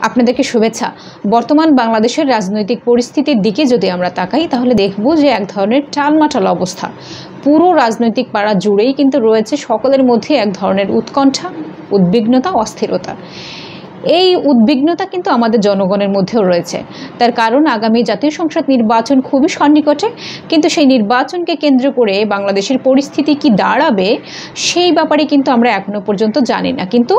আপনাদেরকে শুভেচ্ছা। বর্তমান বাংলাদেশের রাজনৈতিক পরিস্থিতির দিকে যদি আমরা তাকাই তাহলে দেখব যে এক ধরনের টালমাটাল অবস্থা। পুরো রাজনৈতিক পাড়া জুড়েই কিন্তু রয়েছে সকলের মধ্যে এক ধরনের উৎকণ্ঠা, উদ্বিগ্নতা, অস্থিরতা। এই উদ্বিগ্নতা কিন্তু আমাদের জনগণের মধ্যেও রয়েছে। তার কারণ আগামী জাতীয় সংসদ নির্বাচন খুবই সন্নিকটে, কিন্তু সেই নির্বাচনকে কেন্দ্র করে বাংলাদেশের পরিস্থিতি কি দাঁড়াবে সেই ব্যাপারে কিন্তু আমরা এখনো পর্যন্ত জানি না। কিন্তু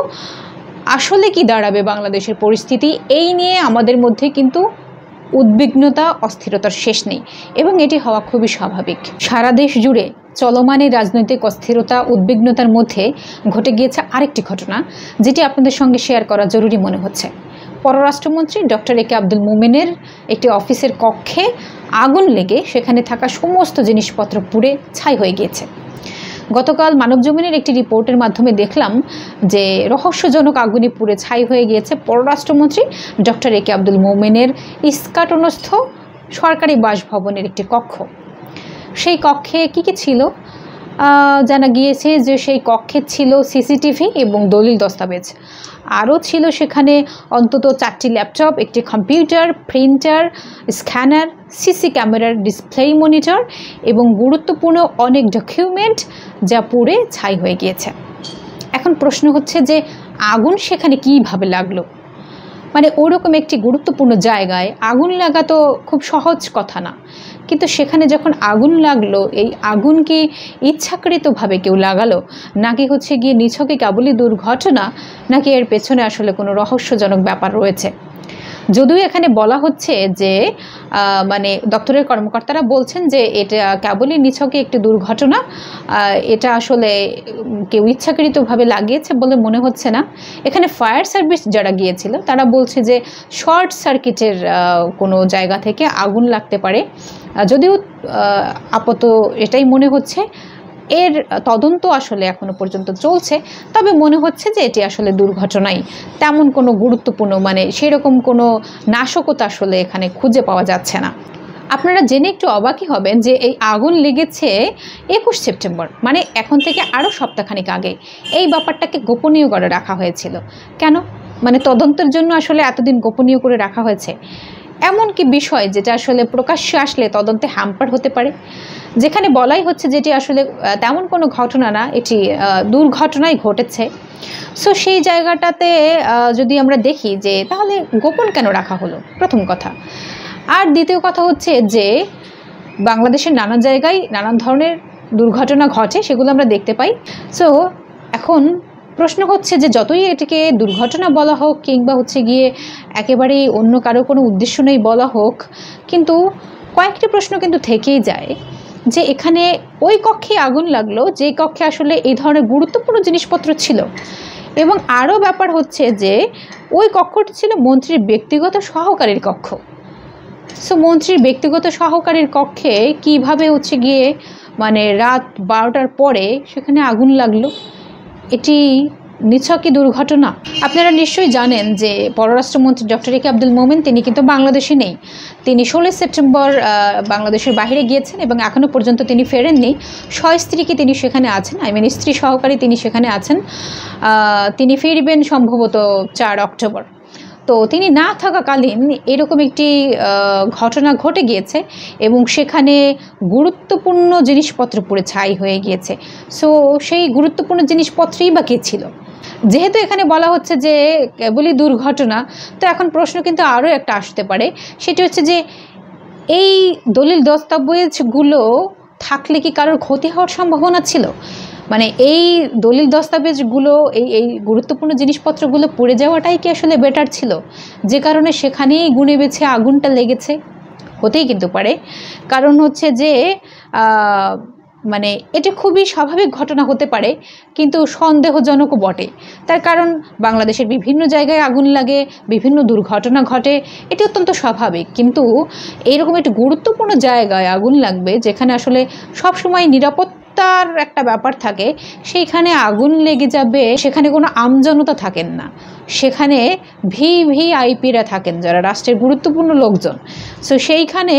আসলে কি দাঁড়াবে বাংলাদেশের পরিস্থিতি এই নিয়ে আমাদের মধ্যে কিন্তু উদ্বিগ্নতা, অস্থিরতার শেষ নেই এবং এটি হওয়া খুবই স্বাভাবিক। সারা দেশ জুড়ে চলমান এই রাজনৈতিক অস্থিরতা, উদ্বিগ্নতার মধ্যে ঘটে গিয়েছে আরেকটি ঘটনা, যেটি আপনাদের সঙ্গে শেয়ার করা জরুরি মনে হচ্ছে। পররাষ্ট্রমন্ত্রী ডক্টর এ কে আব্দুল মোমেনের একটি অফিসের কক্ষে আগুন লেগে সেখানে থাকা সমস্ত জিনিসপত্র পুড়ে ছাই হয়ে গিয়েছে। গতকাল মানবজমিনের একটি রিপোর্টের মাধ্যমে দেখলাম যে রহস্যজনক আগুনে পুড়ে ছাই হয়ে গিয়েছে পররাষ্ট্রমন্ত্রী ডক্টর এ কে আব্দুল মোমেনের ইস্কাটনস্থ সরকারি বাসভবনের একটি কক্ষ। সেই কক্ষে কি কি ছিল? জানা গিয়েছে যে সেই কক্ষে ছিল সিসিটিভি এবং দলিল দস্তাবেজ। আরও ছিল সেখানে অন্তত 4টি ল্যাপটপ, একটি কম্পিউটার, প্রিন্টার, স্ক্যানার, সিসি ক্যামেরার ডিসপ্লে মনিটর এবং গুরুত্বপূর্ণ অনেক ডকুমেন্ট যা পুড়ে ছাই হয়ে গিয়েছে। এখন প্রশ্ন হচ্ছে যে আগুন সেখানে কীভাবে লাগলো? মানে ওরকম একটি গুরুত্বপূর্ণ জায়গায় আগুন লাগা তো খুব সহজ কথা না, কিন্তু সেখানে যখন আগুন লাগলো, এই আগুন কি ইচ্ছাকৃতভাবে কেউ লাগালো, নাকি হচ্ছে গিয়ে নিছকে কেবলই দুর্ঘটনা, নাকি এর পেছনে আসলে কোনো রহস্যজনক ব্যাপার রয়েছে? যদিও এখানে বলা হচ্ছে যে মানে দপ্তরের কর্মকর্তারা বলছেন যে এটা কেবলই নিছকে একটি দুর্ঘটনা, এটা আসলে কেউ ইচ্ছাকৃতভাবে লাগিয়েছে বলে মনে হচ্ছে না। এখানে ফায়ার সার্ভিস যারা গিয়েছিল তারা বলছে যে শর্ট সার্কিটের কোনো জায়গা থেকে আগুন লাগতে পারে। যদিও আপাতত এটাই মনে হচ্ছে। এর তদন্ত আসলে এখনো পর্যন্ত চলছে, তবে মনে হচ্ছে যে এটি আসলে দুর্ঘটনাই। তেমন কোনো গুরুত্বপূর্ণ মানে সেরকম কোনো নাশকতা আসলে এখানে খুঁজে পাওয়া যাচ্ছে না। আপনারা জেনে একটু অবাকই হবেন যে এই আগুন লেগেছে 21 সেপ্টেম্বর, মানে এখন থেকে আরও সপ্তাহখানিক আগে। এই ব্যাপারটাকে গোপনীয় করে রাখা হয়েছিল কেন? মানে তদন্তের জন্য আসলে এতদিন গোপনীয় করে রাখা হয়েছে। এমন কি বিষয় যেটা আসলে প্রকাশ্যে আসলে তদন্তে হ্যাম্পার হতে পারে? যেখানে বলাই হচ্ছে যেটি আসলে তেমন কোনো ঘটনা না, এটি দুর্ঘটনাই ঘটেছে। সো সেই জায়গাটাতে যদি আমরা দেখি যে তাহলে গোপন কেন রাখা হলো, প্রথম কথা। আর দ্বিতীয় কথা হচ্ছে যে বাংলাদেশের নানা জায়গায় নানান ধরনের দুর্ঘটনা ঘটে, সেগুলো আমরা দেখতে পাই। সো এখন প্রশ্ন হচ্ছে যে যতই এটিকে দুর্ঘটনা বলা হোক কিংবা হচ্ছে গিয়ে একেবারেই অন্য কারো কোনো উদ্দেশ্য নেই বলা হোক, কিন্তু কয়েকটি প্রশ্ন কিন্তু থেকেই যায় যে এখানে ওই কক্ষে আগুন লাগলো যে কক্ষে আসলে এই ধরনের গুরুত্বপূর্ণ জিনিসপত্র ছিল। এবং আরও ব্যাপার হচ্ছে যে ওই কক্ষটি ছিল মন্ত্রীর ব্যক্তিগত সহকারীর কক্ষ। সো মন্ত্রীর ব্যক্তিগত সহকারীর কক্ষে কিভাবে হচ্ছে গিয়ে মানে রাত 12টার পরে সেখানে আগুন লাগলো? এটি নিছকই দুর্ঘটনা? আপনারা নিশ্চয়ই জানেন যে পররাষ্ট্রমন্ত্রী ডক্টর এ কে আব্দুল মোমেন তিনি কিন্তু বাংলাদেশে নেই। তিনি 16 সেপ্টেম্বর বাংলাদেশের বাইরে গিয়েছেন এবং এখনও পর্যন্ত তিনি ফেরেননি। সস্ত্রীকে তিনি সেখানে আছেন, স্ত্রী সহকারী তিনি সেখানে আছেন। তিনি ফিরবেন সম্ভবত 4 অক্টোবর। তো তিনি না থাকাকালীন এরকম একটি ঘটনা ঘটে গিয়েছে এবং সেখানে গুরুত্বপূর্ণ জিনিসপত্র পুড়ে ছাই হয়ে গিয়েছে। সো সেই গুরুত্বপূর্ণ জিনিসপত্রই বা কী ছিল? যেহেতু এখানে বলা হচ্ছে যে কেবলই দুর্ঘটনা, তো এখন প্রশ্ন কিন্তু আরও একটা আসতে পারে। সেটি হচ্ছে যে এই দলিল দস্তাবেজগুলো থাকলে কি কারোর ক্ষতি হওয়ার সম্ভাবনা ছিল? মানে এই দলিল দস্তাবেজগুলো, এই গুরুত্বপূর্ণ জিনিসপত্রগুলো পুড়ে যাওয়াটাই কি আসলে বেটার ছিল, যে কারণে সেখানেই গুণে বেছে আগুনটা লেগেছে? হতেই কিন্তু পারে। কারণ হচ্ছে যে মানে এটি খুবই স্বাভাবিক ঘটনা হতে পারে, কিন্তু সন্দেহজনকও বটে। তার কারণ বাংলাদেশের বিভিন্ন জায়গায় আগুন লাগে, বিভিন্ন দুর্ঘটনা ঘটে, এটি অত্যন্ত স্বাভাবিক। কিন্তু এইরকম একটি গুরুত্বপূর্ণ জায়গায় আগুন লাগবে যেখানে আসলে সবসময় নিরাপত্তা নিরাপত্তার একটা ব্যাপার থাকে, সেইখানে আগুন লেগে যাবে, সেখানে কোনো আমজনতা থাকেন না, সেখানে ভিভিআইপিরা থাকেন যারা রাষ্ট্রের গুরুত্বপূর্ণ লোকজন। সো সেইখানে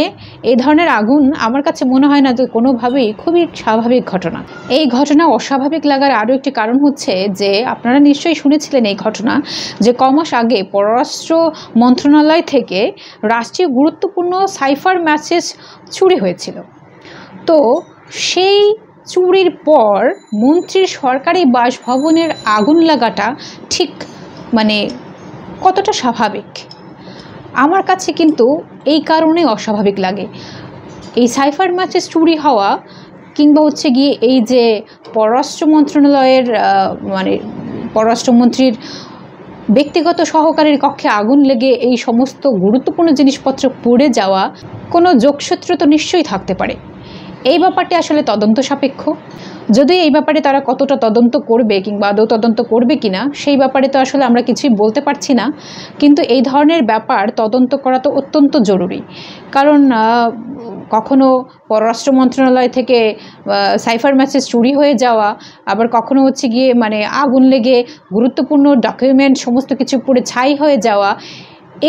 এই ধরনের আগুন আমার কাছে মনে হয় না যে কোনোভাবেই খুবই স্বাভাবিক ঘটনা। এই ঘটনা অস্বাভাবিক লাগার আরও একটি কারণ হচ্ছে যে আপনারা নিশ্চয়ই শুনেছিলেন এই ঘটনা, যে কমাস আগে পররাষ্ট্র মন্ত্রণালয় থেকে রাষ্ট্রীয় গুরুত্বপূর্ণ সাইফার মেসেজ চুরি হয়েছিল। তো সেই চুরির পর মন্ত্রীর সরকারি বাসভবনের আগুন লাগাটা ঠিক মানে কতটা স্বাভাবিক? আমার কাছে কিন্তু এই কারণে অস্বাভাবিক লাগে। এই সাইফার মেসেজ চুরি হওয়া কিংবা হচ্ছে গিয়ে এই যে পররাষ্ট্র মন্ত্রণালয়ের মানে পররাষ্ট্রমন্ত্রীর ব্যক্তিগত সহকারীর কক্ষে আগুন লেগে এই সমস্ত গুরুত্বপূর্ণ জিনিসপত্র পুড়ে যাওয়া, কোনো যোগসূত্র তো নিশ্চয়ই থাকতে পারে। এই ব্যাপারটি আসলে তদন্ত সাপেক্ষ। যদি এই ব্যাপারে তারা কতটা তদন্ত করবে কিংবা আদৌ তদন্ত করবে কিনা সেই ব্যাপারে তো আসলে আমরা কিছুই বলতে পারছি না, কিন্তু এই ধরনের ব্যাপার তদন্ত করা তো অত্যন্ত জরুরি। কারণ কখনো পররাষ্ট্র মন্ত্রণালয় থেকে সাইফার মেসেজ চুরি হয়ে যাওয়া, আবার কখনো হচ্ছে গিয়ে মানে আগুন লেগে গুরুত্বপূর্ণ ডকুমেন্ট সমস্ত কিছু পুড়ে ছাই হয়ে যাওয়া,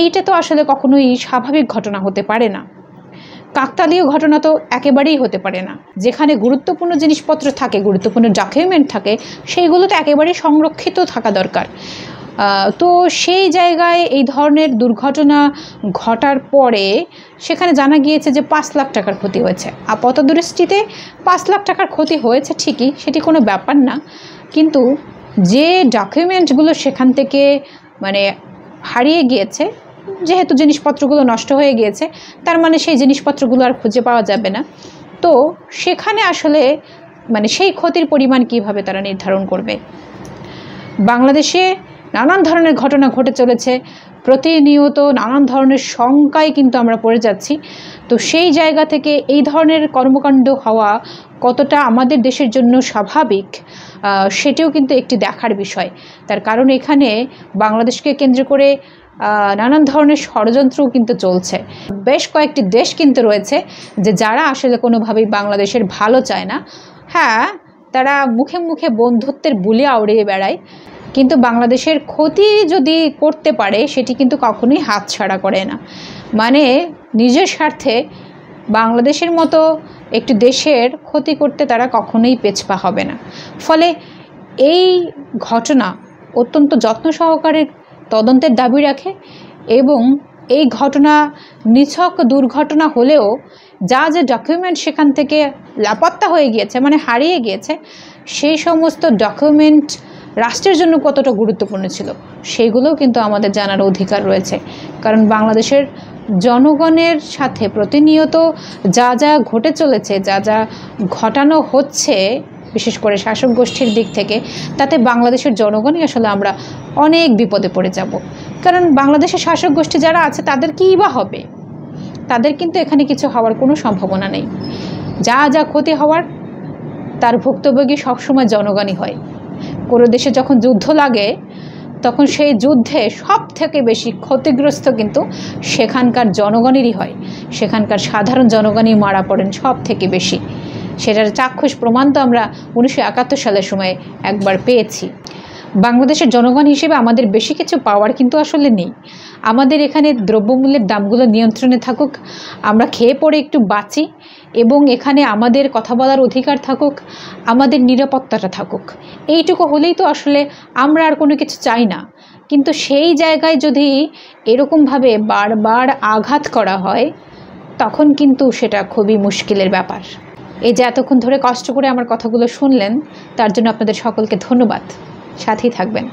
এইটা তো আসলে কখনোই স্বাভাবিক ঘটনা হতে পারে না। কাকতালীয় ঘটনা তো একেবারেই হতে পারে না। যেখানে গুরুত্বপূর্ণ জিনিসপত্র থাকে, গুরুত্বপূর্ণ ডকুমেন্ট থাকে, সেইগুলো তো একেবারেই সংরক্ষিত থাকা দরকার। তো সেই জায়গায় এই ধরনের দুর্ঘটনা ঘটার পরে সেখানে জানা গিয়েছে যে 5 লাখ টাকার ক্ষতি হয়েছে। আপাতদৃষ্টিতে 5 লাখ টাকার ক্ষতি হয়েছে ঠিকই, সেটি কোনো ব্যাপার না, কিন্তু যে ডকুমেন্টগুলো সেখান থেকে মানে হারিয়ে গিয়েছে, যেহেতু জিনিসপত্রগুলো নষ্ট হয়ে গিয়েছে, তার মানে সেই জিনিসপত্রগুলো আর খুঁজে পাওয়া যাবে না। তো সেখানে আসলে মানে সেই ক্ষতির পরিমাণ কিভাবে তারা নির্ধারণ করবে? বাংলাদেশে নানান ধরনের ঘটনা ঘটে চলেছে, প্রতিনিয়ত নানান ধরনের শঙ্কায় কিন্তু আমরা পড়ে যাচ্ছি। তো সেই জায়গা থেকে এই ধরনের কর্মকাণ্ড হওয়া কতটা আমাদের দেশের জন্য স্বাভাবিক, সেটিও কিন্তু একটি দেখার বিষয়। তার কারণ এখানে বাংলাদেশকে কেন্দ্র করে নানান ধরনের ষড়যন্ত্রও কিন্তু চলছে। বেশ কয়েকটি দেশ কিন্তু রয়েছে যে যারা আসলে কোনোভাবেই বাংলাদেশের ভালো চায় না। হ্যাঁ, তারা মুখে মুখে বন্ধুত্বের বুলি আউড়িয়ে বেড়ায়, কিন্তু বাংলাদেশের ক্ষতি যদি করতে পারে সেটি কিন্তু কখনোই হাতছাড়া করে না। মানে নিজের স্বার্থে বাংলাদেশের মতো একটি দেশের ক্ষতি করতে তারা কখনোই পেছপা হবে না। ফলে এই ঘটনা অত্যন্ত যত্ন সহকারে তদন্তের দাবি রাখে, এবং এই ঘটনা নিছক দুর্ঘটনা হলেও যা যে ডকুমেন্ট সেখান থেকে লাপাত্তা হয়ে গিয়েছে, মানে হারিয়ে গিয়েছে, সেই সমস্ত ডকুমেন্ট রাষ্ট্রের জন্য কতটা গুরুত্বপূর্ণ ছিল সেইগুলোও কিন্তু আমাদের জানার অধিকার রয়েছে। কারণ বাংলাদেশের জনগণের সাথে প্রতিনিয়ত যা যা ঘটে চলেছে, যা যা ঘটানো হচ্ছে, বিশেষ করে শাসক গোষ্ঠীর দিক থেকে, তাতে বাংলাদেশের জনগণই আসলে আমরা অনেক বিপদে পড়ে যাব। কারণ বাংলাদেশের শাসক গোষ্ঠী যারা আছে তাদের কী বা হবে? তাদের কিন্তু এখানে কিছু হওয়ার কোনো সম্ভাবনা নেই। যা যা ক্ষতি হওয়ার তার ভুক্তভোগী সবসময় জনগণই হয়। কোনো দেশে যখন যুদ্ধ লাগে তখন সেই যুদ্ধে সব থেকে বেশি ক্ষতিগ্রস্ত কিন্তু সেখানকার জনগণেরই হয়, সেখানকার সাধারণ জনগণই মারা পড়েন সব থেকে বেশি। সেটার চাক্ষুষ প্রমাণ তো আমরা 1971 সালের সময় একবার পেয়েছি। বাংলাদেশের জনগণ হিসেবে আমাদের বেশি কিছু পাওয়ার কিন্তু আসলে নেই। আমাদের এখানে দ্রব্যমূল্যের দামগুলো নিয়ন্ত্রণে থাকুক, আমরা খেয়ে পড়ে একটু বাঁচি, এবং এখানে আমাদের কথা বলার অধিকার থাকুক, আমাদের নিরাপত্তাটা থাকুক, এইটুকু হলেই তো আসলে আমরা আর কোনো কিছু চাই না। কিন্তু সেই জায়গায় যদি এরকমভাবে বারবার আঘাত করা হয় তখন কিন্তু সেটা খুবই মুশকিলের ব্যাপার। এই যে এতক্ষণ ধরে কষ্ট করে আমার কথাগুলো শুনলেন, তার জন্য আপনাদের সকলকে ধন্যবাদ। সাথেই থাকবেন।